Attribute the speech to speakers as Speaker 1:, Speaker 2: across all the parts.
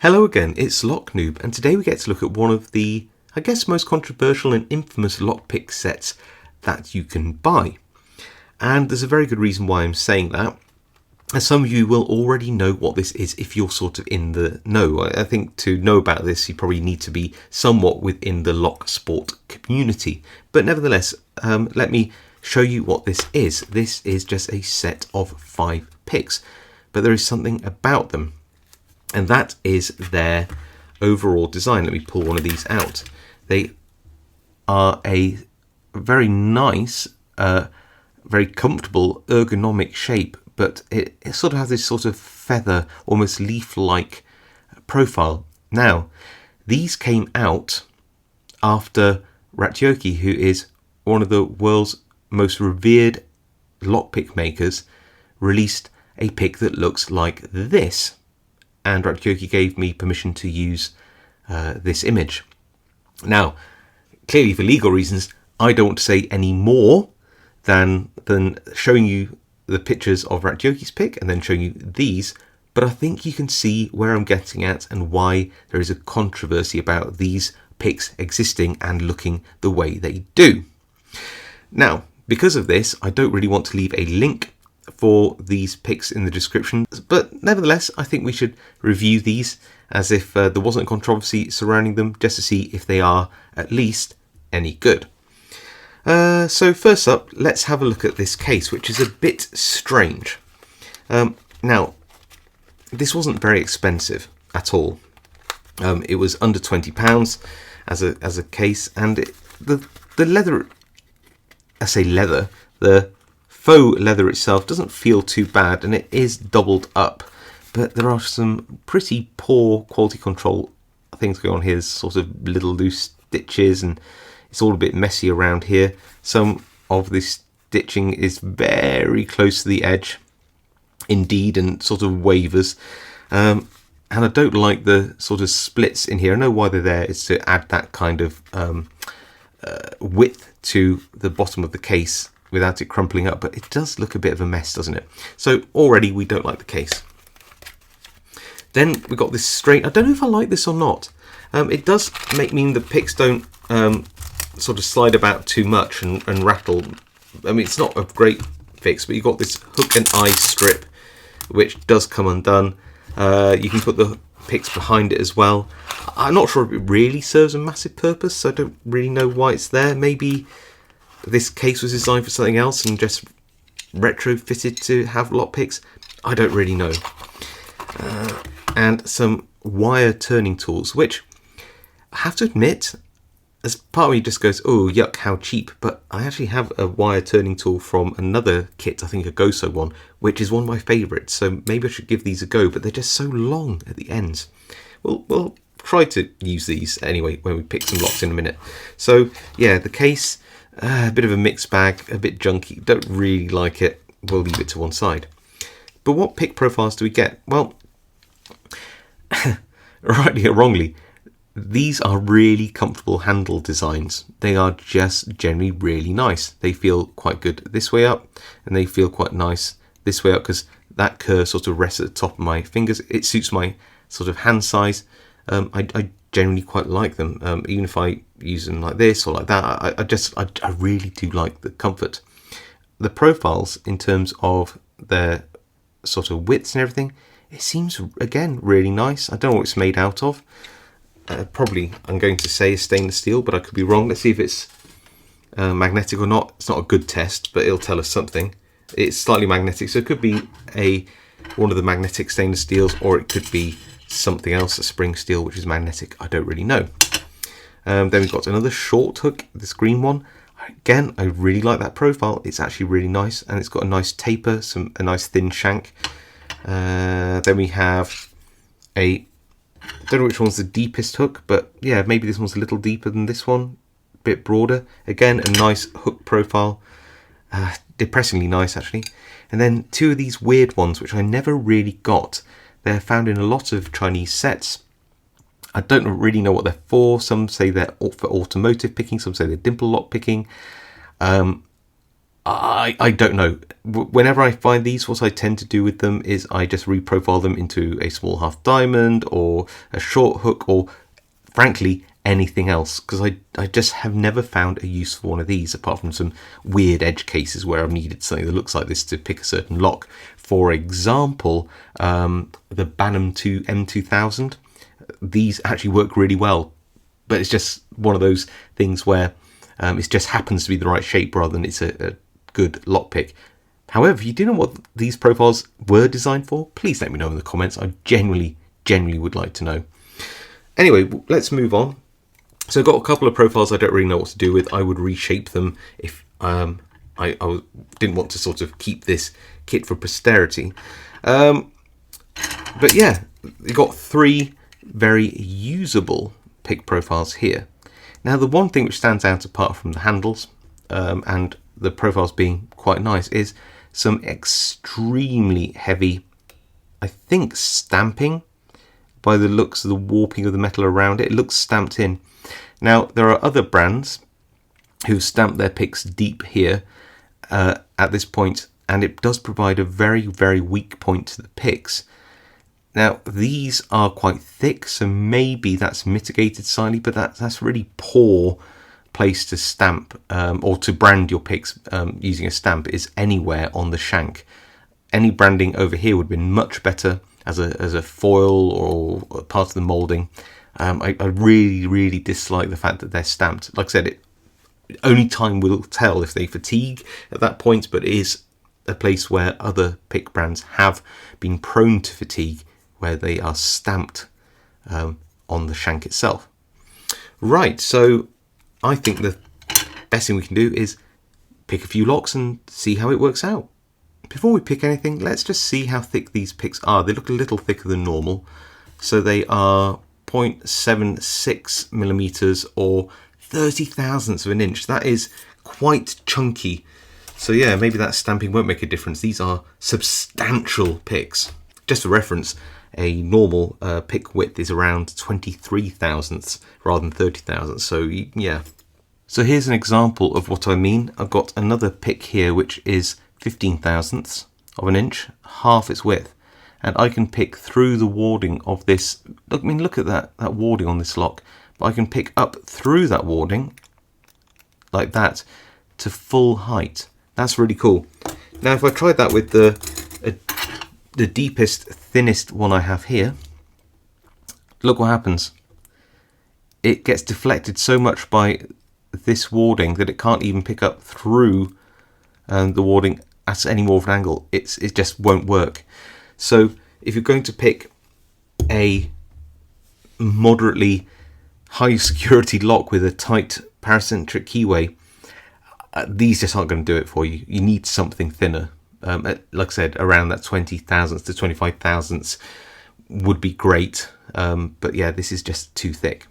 Speaker 1: Hello again, it's Noob, and today we get to look at one of the, I guess, most controversial and infamous lockpick sets that you can buy. And there's a very good reason why I'm saying that, as some of you will already know what this is if you're sort of in the know. I think to know about this you probably need to be somewhat within the locksport community. But nevertheless, let me show you what this is. This is just a set of 5 picks, but there is something about them. And that is their overall design. Let me pull one of these out. They are a very nice, very comfortable ergonomic shape, but it sort of has this sort of feather, almost leaf-like profile. Now, these came out after Ratioki, who is one of the world's most revered lockpick makers, released a pick that looks like this. And Ratioki gave me permission to use this image. Now, clearly for legal reasons, I don't want to say any more than showing you the pictures of Ratioki's pick and then showing you these, but I think you can see where I'm getting at and why there is a controversy about these picks existing and looking the way they do. Now, because of this, I don't really want to leave a link for these picks in the description, but nevertheless I think we should review these as if there wasn't controversy surrounding them, just to see if they are at least any good. So first up, let's have a look at this case, which is a bit strange. Now, this wasn't very expensive at all. It was under £20 as a case, and the leather, I say leather, the faux leather itself doesn't feel too bad, and it is doubled up, but there are some pretty poor quality control things going on here. There's sort of little loose stitches, and it's all a bit messy around here. Some of this stitching is very close to the edge indeed, and sort of wavers, and I don't like the sort of splits in here. I know why they're there. It's to add that kind of width to the bottom of the case without it crumpling up, but it does look a bit of a mess, doesn't it? So already we don't like the case. Then we've got this straight. I don't know if I like this or not. It does mean the picks don't sort of slide about too much and rattle. I mean, it's not a great fix, but you've got this hook and eye strip which does come undone. You can put the picks behind it as well. I'm not sure if it really serves a massive purpose, so I don't really know why it's there. Maybe this case was designed for something else and just retrofitted to have lockpicks. I don't really know. And some wire turning tools, which I have to admit, as part of me just goes, oh yuck, how cheap. But I actually have a wire turning tool from another kit, I think a Goso one, which is one of my favourites. So maybe I should give these a go, but they're just so long at the ends. We'll try to use these anyway when we pick some locks in a minute. So yeah, the case, a bit of a mixed bag, a bit junky, don't really like it. We'll leave it to one side. But what pick profiles do we get? Well, rightly or wrongly, these are really comfortable handle designs. They are just generally really nice. They feel quite good this way up, and they feel quite nice this way up because that curve sort of rests at the top of my fingers. It suits my sort of hand size. I generally quite like them, even if I use them like this or like that. I really do like the comfort. The profiles in terms of their sort of widths and everything, it seems again really nice. I don't know what it's made out of. Probably I'm going to say stainless steel, but I could be wrong. Let's see if it's magnetic or not. It's not a good test, but it'll tell us something. It's slightly magnetic, so it could be one of the magnetic stainless steels, or it could be something else, a spring steel, which is magnetic. I don't really know. Then we've got another short hook, this green one. Again, I really like that profile. It's actually really nice, and it's got a nice taper, a nice thin shank. Then we have I don't know which one's the deepest hook, but yeah, maybe this one's a little deeper than this one, a bit broader. Again, a nice hook profile, depressingly nice actually. And then two of these weird ones, which I never really got. They're found in a lot of Chinese sets. I don't really know what they're for. Some say they're for automotive picking, some say they're dimple lock picking. I don't know. Whenever I find these, what I tend to do with them is I just reprofile them into a small half diamond or a short hook, or frankly anything else, because I just have never found a use for one of these apart from some weird edge cases where I've needed something that looks like this to pick a certain lock. For example, the Banham 2 M2000. These actually work really well, but it's just one of those things where it just happens to be the right shape rather than it's a good lockpick. However, if you do know what these profiles were designed for, please let me know in the comments. I genuinely would like to know. Anyway, let's move on. So I've got a couple of profiles I don't really know what to do with. I would reshape them if I didn't want to sort of keep this kit for posterity. But yeah, you've got 3 very usable pick profiles here. Now, the one thing which stands out apart from the handles and the profiles being quite nice is some extremely heavy, I think, stamping. By the looks of the warping of the metal around it, it looks stamped in. Now, there are other brands who stamp their picks deep here at this point, and it does provide a very weak point to the picks. Now, these are quite thick, so maybe that's mitigated slightly, but that's really poor place to stamp or to brand your picks using a stamp is anywhere on the shank. Any branding over here would have been much better as a foil or part of the moulding. I really dislike the fact that they're stamped. Like I said, only time will tell if they fatigue at that point, but it is a place where other pick brands have been prone to fatigue, where they are stamped on the shank itself. Right, so I think the best thing we can do is pick a few locks and see how it works out. Before we pick anything, let's just see how thick these picks are. They look a little thicker than normal. So they are 0.76 millimeters or 30 thousandths of an inch. That is quite chunky. So yeah, maybe that stamping won't make a difference. These are substantial picks. Just for reference, a normal pick width is around 23 thousandths rather than 30 thousandths. So yeah. So here's an example of what I mean. I've got another pick here which is 15 thousandths of an inch, half its width, and I can pick through the warding of this. Look at that warding on this lock. But I can pick up through that warding like that to full height. That's really cool. Now, if I tried that with the deepest, thinnest one I have here, look what happens. It gets deflected so much by this warding that it can't even pick up through the warding at any more of an angle. It just won't work. So if you're going to pick a moderately high security lock with a tight paracentric keyway, these just aren't going to do it for you. You need something thinner. Like I said, around that 20 thousandths to 25 thousandths would be great. But yeah, this is just too thick.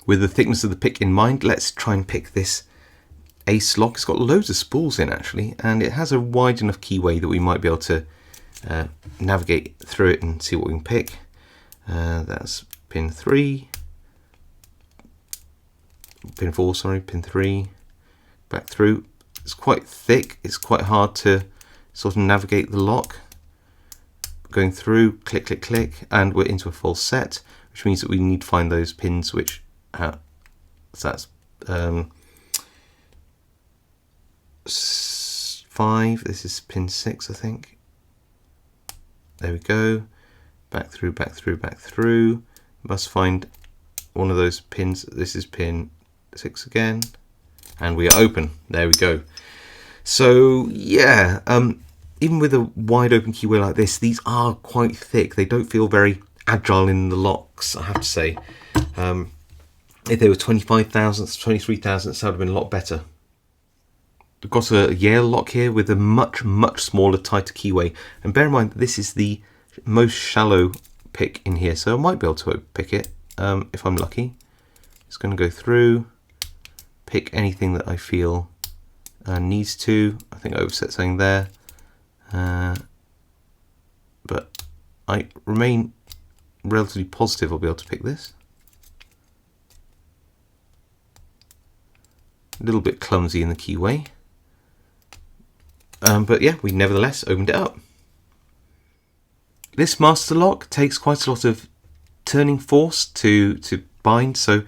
Speaker 1: With the thickness of the pick in mind, let's try and pick this ace lock. It's got loads of spools in actually, and it has a wide enough keyway that we might be able to navigate through it and see what we can pick. That's pin 3, pin 4, sorry, pin 3, back through. It's quite thick, it's quite hard to sort of navigate the lock. Going through, click, click, click, and we're into a full set, which means that we need to find those pins which, so that's 5, this is pin 6 I think. There we go, back through, back through, back through. Must find one of those pins. This is pin 6 again, and we are open. There we go. So yeah, even with a wide open keyway like this, these are quite thick. They don't feel very agile in the locks, I have to say. If they were 25 thousandths, 23 thousandths, that would have been a lot better. We've got a Yale lock here with a much smaller, tighter keyway. And bear in mind, this is the most shallow pick in here, so I might be able to pick it if I'm lucky. Just going to go through, pick anything that I feel needs to. I think I overset something there, but I remain relatively positive I'll be able to pick this. A little bit clumsy in the keyway, But yeah, we nevertheless opened it up. This master lock takes quite a lot of turning force to bind, so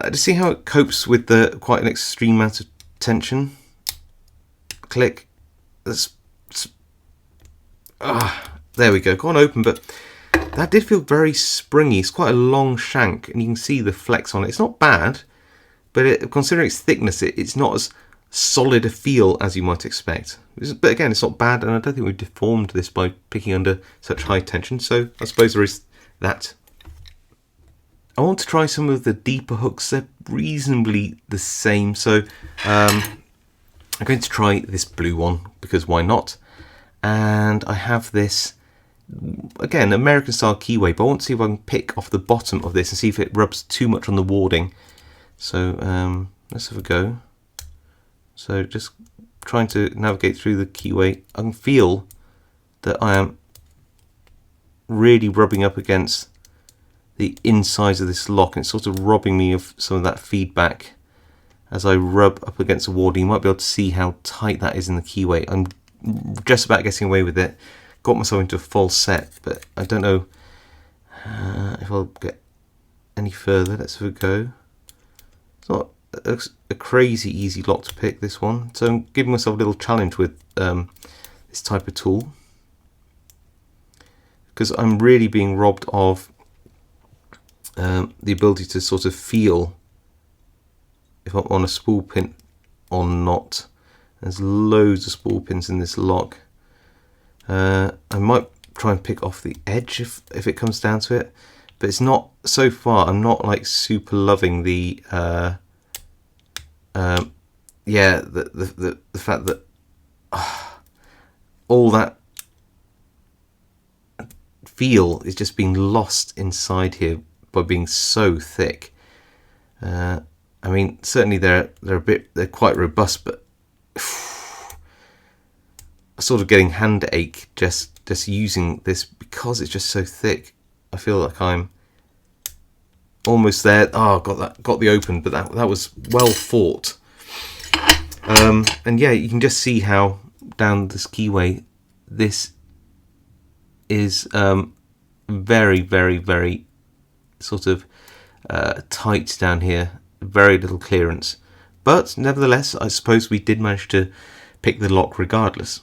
Speaker 1: to see how it copes with the quite an extreme amount of tension. Click. There we go. Go on, open, but that did feel very springy. It's quite a long shank, and you can see the flex on it. It's not bad, but considering its thickness, it's not as solid a feel as you might expect. But again, it's not bad, and I don't think we've deformed this by picking under such high tension, so I suppose there is that. I want to try some of the deeper hooks. They're reasonably the same, so I'm going to try this blue one, because why not? And I have this, again, American style keyway, but I want to see if I can pick off the bottom of this and see if it rubs too much on the warding. So let's have a go. So just trying to navigate through the keyway. I can feel that I am really rubbing up against the insides of this lock, and it's sort of robbing me of some of that feedback as I rub up against the warding. You might be able to see how tight that is in the keyway. I'm just about getting away with it. Got myself into a false set, but I don't know if I'll get any further. Let's have a go. It's not a crazy easy lock to pick, this one, so I'm giving myself a little challenge with this type of tool, because I'm really being robbed of the ability to sort of feel if I'm on a spool pin or not. There's loads of spool pins in this lock. I might try and pick off the edge if it comes down to it, but it's not, so far I'm not like super loving the yeah, the fact that all that feel is just being lost inside here by being so thick. I mean, certainly they're quite robust, but sort of getting hand ache just using this because it's just so thick. I feel like I'm almost there. Oh, got the open, but that was well fought. And yeah, you can just see how down this keyway this is very, very, very sort of tight down here. Very little clearance, but nevertheless, I suppose we did manage to pick the lock regardless.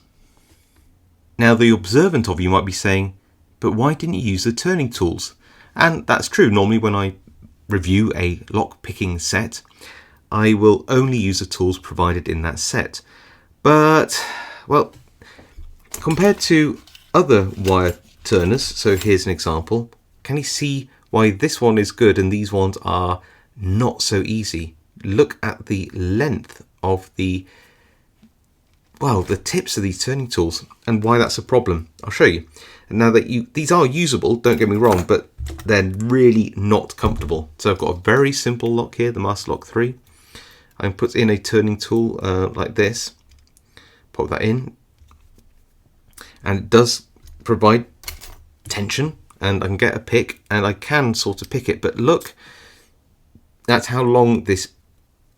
Speaker 1: Now, the observant of you might be saying, but why didn't you use the turning tools? And that's true. Normally when I review a lock picking set, I will only use the tools provided in that set. But, well, compared to other wire turners, so here's an example, can you see why this one is good and these ones are not so easy? Look at the length of the tips of these turning tools and why that's a problem. I'll show you. And now that these are usable, don't get me wrong, but they're really not comfortable. So I've got a very simple lock here, the Master Lock 3. I can put in a turning tool like this, pop that in, and it does provide tension, and I can get a pick, and I can sort of pick it, but look, that's how long this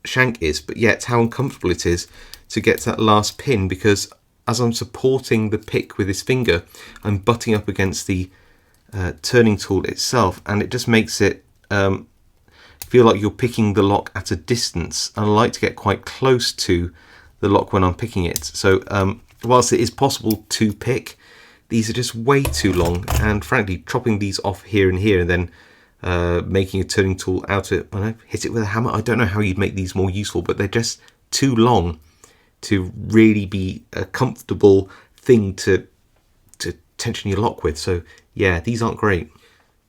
Speaker 1: shank is, but yet how uncomfortable it is to get to that last pin, because as I'm supporting the pick with this finger, I'm butting up against the turning tool itself, and it just makes it feel like you're picking the lock at a distance. I like to get quite close to the lock when I'm picking it. So whilst it is possible to pick, these are just way too long, and frankly chopping these off here and here and then making a turning tool out of it, when I hit it with a hammer, I don't know how you'd make these more useful, but they're just too long to really be a comfortable thing to tension your lock with. So yeah, these aren't great.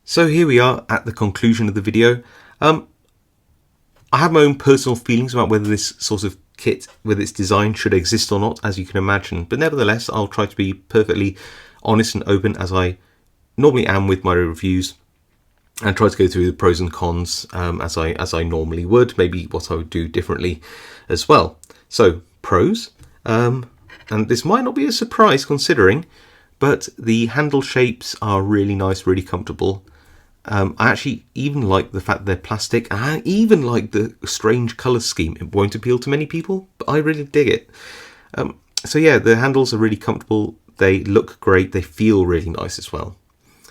Speaker 1: So here we are at the conclusion of the video. I have my own personal feelings about whether this sort of kit with its design should exist or not, as you can imagine, but nevertheless I'll try to be perfectly honest and open as I normally am with my reviews, and try to go through the pros and cons as I normally would, maybe what I would do differently as well. So pros, and this might not be a surprise considering, but the handle shapes are really nice, really comfortable. I actually even like the fact they're plastic, and I even like the strange colour scheme. It won't appeal to many people, but I really dig it. So yeah, the handles are really comfortable. They look great. They feel really nice as well.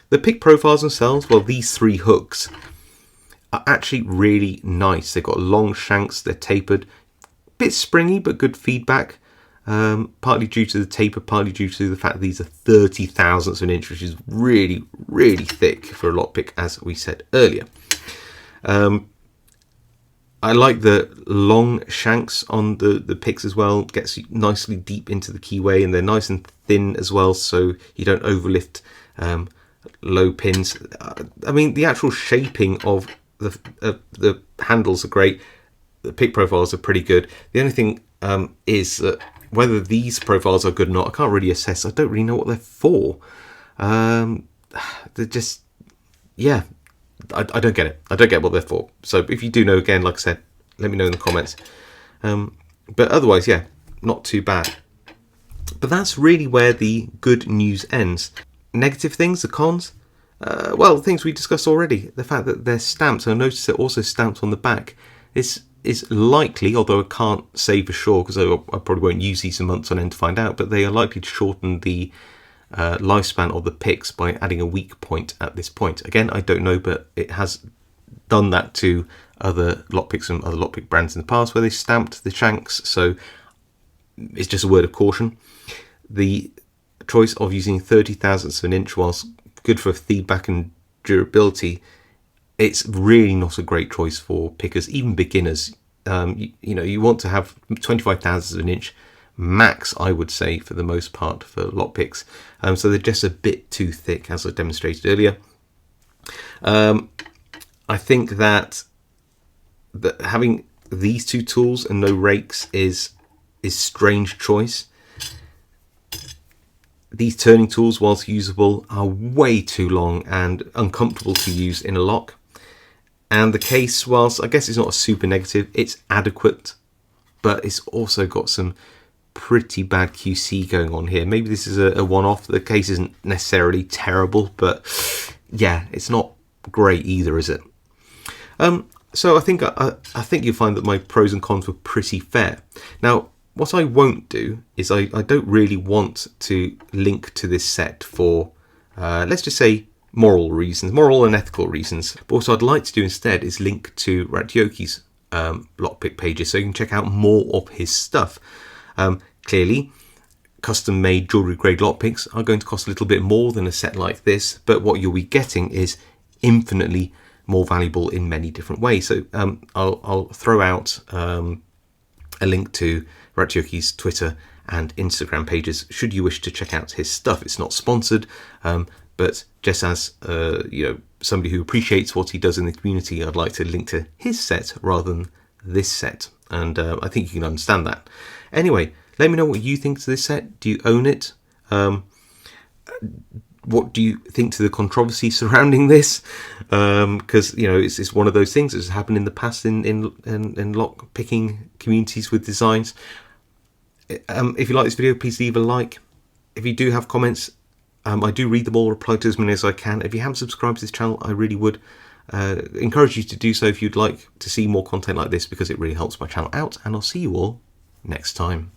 Speaker 1: The pick profiles themselves, well, these 3 hooks are actually really nice. They've got long shanks. They're tapered. Bit springy, but good feedback. Partly due to the taper, partly due to the fact that these are 30 thousandths of an inch, which is really, really thick for a lockpick, as we said earlier. I like the long shanks on the picks as well. Gets you nicely deep into the keyway, and they're nice and thin as well, so you don't overlift low pins. I mean, the actual shaping of the handles are great. The pick profiles are pretty good. The only thing is that whether these profiles are good or not, I can't really assess. I don't really know what they're for. They're just, yeah, I don't get it. I don't get what they're for. So if you do know, again, like I said, let me know in the comments. But otherwise, yeah, not too bad. But that's really where the good news ends. Negative things, the cons. Well, things we discussed already. The fact that they're stamped. So notice they're also stamped on the back. This is likely, although I can't say for sure because I probably won't use these in months on end to find out, but they are likely to shorten the lifespan of the picks by adding a weak point at this point. Again, I don't know, but it has done that to other lockpicks and other lockpick brands in the past where they stamped the shanks, so it's just a word of caution. The choice of using 30 thousandths of an inch, whilst good for feedback and durability, it's really not a great choice for pickers, even beginners. You know, you want to have 25 thousandths of an inch max, I would say, for the most part for lockpicks. So they're just a bit too thick, as I demonstrated earlier. I think that having these 2 tools and no rakes is strange choice. These turning tools, whilst usable, are way too long and uncomfortable to use in a lock. And the case, whilst I guess it's not a super negative, it's adequate, but it's also got some pretty bad QC going on here. Maybe this is a one-off. The case isn't necessarily terrible, but yeah, it's not great either, is it? So I think you'll find that my pros and cons were pretty fair. Now, what I won't do is I don't really want to link to this set for, let's just say, moral reasons, moral and ethical reasons. But what I'd like to do instead is link to Ratioki's lockpick pages so you can check out more of his stuff. Clearly, custom-made jewellery-grade lockpicks are going to cost a little bit more than a set like this, but what you'll be getting is infinitely more valuable in many different ways. So I'll throw out a link to Ratioki's Twitter and Instagram pages should you wish to check out his stuff. It's not sponsored, but just as somebody who appreciates what he does in the community, I'd like to link to his set rather than this set, and I think you can understand that. Anyway, let me know what you think to this set. Do you own it? What do you think to the controversy surrounding this? Because it's one of those things that's happened in the past in lock picking communities with designs. If you like this video, please leave a like. If you do have comments, I do read them all, reply to as many as I can. If you haven't subscribed to this channel, I really would encourage you to do so if you'd like to see more content like this, because it really helps my channel out. And I'll see you all next time.